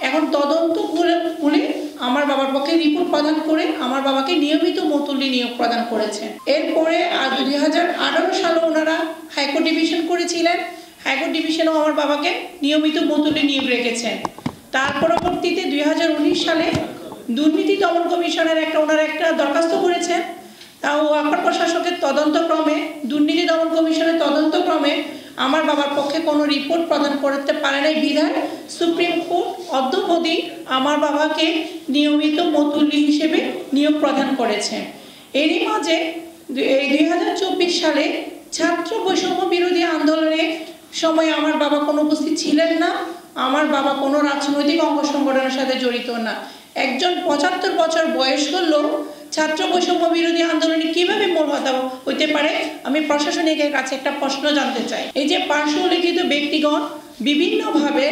এখন তদন্ত করে আমার বাবার পক্ষে রিপোর্ট প্রদান করে আমার বাবাকে নিয়মিত মতুল্লি নিয়োগ প্রদান করেছেন। এরপরে 2018 সালে ওনারা হাইকোর্ট ডিভিশন করেছিলেন। হাইকোর্ট ডিভিশনও আমার বাবাকে নিয়মিত মতুল্লি নিয়োগ রেখেছেন। তার পরবর্তীতে 2019 সালে দুর্নীতি দমন কমিশনের ওনারা একটা দরখাস্ত করেছেন। তাও আপার প্রশাসকের তদন্তক্রমে দুর্নীতি দমন কমিশনের তদন্তক্রমে আমার বাবার পক্ষে কোনো রিপোর্ট প্রদান করতে পারে নাই বিধায় সুপ্রিম কোর্ট অদ্যাবধি আমার বাবাকে নিয়মিত মতুল্লি হিসেবে নিয়োগ প্রদান করেছেন। এরই মাঝে 2024 সালে ছাত্র বৈষম্য বিরোধী আন্দোলনের সময় আমার বাবা কোনো উপস্থিত ছিলেন না। আমার বাবা কোনো রাজনৈতিক অঙ্গ সংগঠনের সাথে জড়িত না। একজন 75 বছর বয়স্ক লোক ছাত্র বৈষম্য বিরোধী আন্দোলনে কিভাবে মূল হতা হইতে পারে? আমি প্রশাসনের কাছে একটা প্রশ্ন জানতে চাই। এই যে পার্শ্ব লিখিত ব্যক্তিগণ বিভিন্নভাবে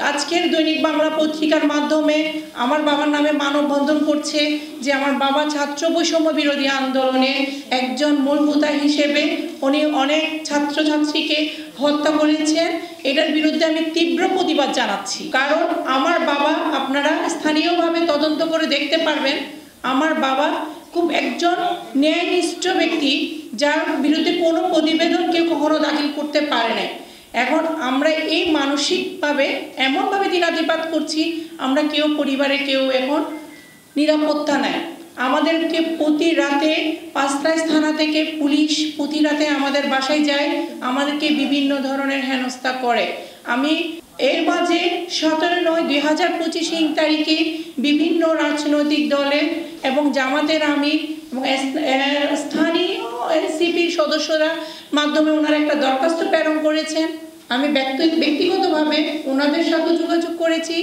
আজকের দৈনিক বাংলা পত্রিকার মাধ্যমে আমার বাবার নামে মানববন্ধন করছে যে আমার বাবা ছাত্র বৈষম্য বিরোধী আন্দোলনে একজন মূল হোতা হিসেবে উনি অনেক ছাত্রছাত্রীকে হত্যা করেছেন। এটার বিরুদ্ধে আমি তীব্র প্রতিবাদ জানাচ্ছি। কারণ আমার বাবা, আপনারা স্থানীয়ভাবে তদন্ত করে দেখতে পারবেন, আমার বাবা খুব একজন ন্যায়নিষ্ঠ ব্যক্তি, যার বিরুদ্ধে কোনো প্রতিবেদন কেউ কখনো দাখিল করতে পারে না। এখন আমরা এই মানসিকভাবে এমনভাবে দিনাতিপাত করছি, আমরা কেউ পরিবারে কেউ এখন নিরাপত্তা নেয়। আমাদেরকে প্রতি রাতে 5 থানা থেকে পুলিশ প্রতি রাতে আমাদের বাসায় যায়, আমাদেরকে বিভিন্ন ধরনের হেনস্থা করে। আমি এর মাঝে 17/9/2025 তারিখে বিভিন্ন রাজনৈতিক দলের এবং জামাতের আমির এবং স্থানীয় এনসিপির সদস্যরা মাধ্যমে ওনারা একটা দরখাস্ত প্রেরণ করেছেন। আমি ব্যক্তিগতভাবে ওনাদের সাথে যোগাযোগ করেছি।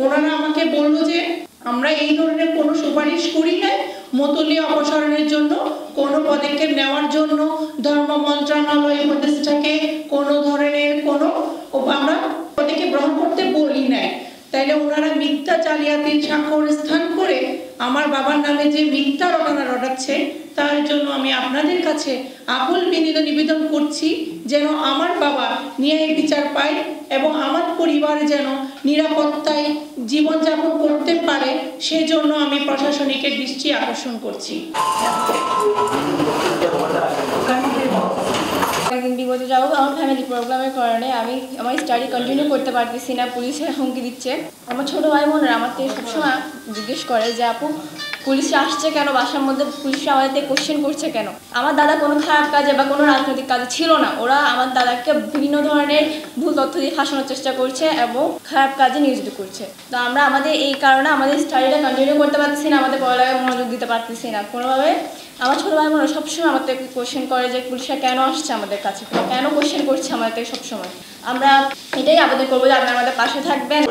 ওনারা আমাকে বলল যে আমরা এই ধরনের কোনো সুপারিশ করি না, মতুল্লি অপসারণের জন্য কোনো পদক্ষেপ নেওয়ার জন্য ধর্ম মন্ত্রণালয় উপদেষ্টাকে কোনো ধরনের কোনো আমরা পদক্ষেপ গ্রহণ করতে বলি নাই। তাইলে ওনারা মিথ্যা জালিয়াতির স্বাক্ষর স্থান করে আমার বাবার নামে যে মিথ্যা রটনা রটাচ্ছে, তার জন্য আমি আপনাদের কাছে আকুল বিনীত নিবেদন করছি যেন আমার বাবা ন্যায় বিচার পায় এবং আমার পরিবার যেন নিরাপত্তায় জীবনযাপন করতে পারে, সেজন্য আমি প্রশাসনিকের দৃষ্টি আকর্ষণ করছি। বিপদে যাবো, আমার ফ্যামিলি প্রবলেমের কারণে আমি আমার স্টাডি কন্টিনিউ করতে পারতেছি না। পুলিশের হুমকি দিচ্ছে। আমার ছোটো ভাই বোনেরা আমার থেকে সবসময় জিজ্ঞেস করে যে আপু পুলিশে আসছে কেন, বাসার মধ্যে পুলিশরা আমাদের কোশ্চেন করছে কেন। আমার দাদা কোনো খারাপ কাজে বা কোনো রাজনৈতিক কাজে ছিল না। ওরা আমার দাদাকে বিভিন্ন ধরনের ভুল তথ্য দিয়ে ফাঁসানোর চেষ্টা করছে এবং খারাপ কাজে নিয়োজিত করছে। তো আমরা আমাদের এই কারণে আমাদের স্টাডিটা কন্টিনিউ করতে পারতেছি না, আমাদের পড়ালেখায় মনোযোগ দিতে পারতেছি না কোনোভাবে। আমার ছোটো ভাই বোনেরা সবসময় আমার থেকে কোশ্চেন করে যে পুলিশরা কেন আসছে আমাদের কাছে, কেন কোশ্চেন করছে আমাদের থেকে সবসময়। আমরা এটাই আবেদন করবো যে আপনারা আমাদের পাশে থাকবেন।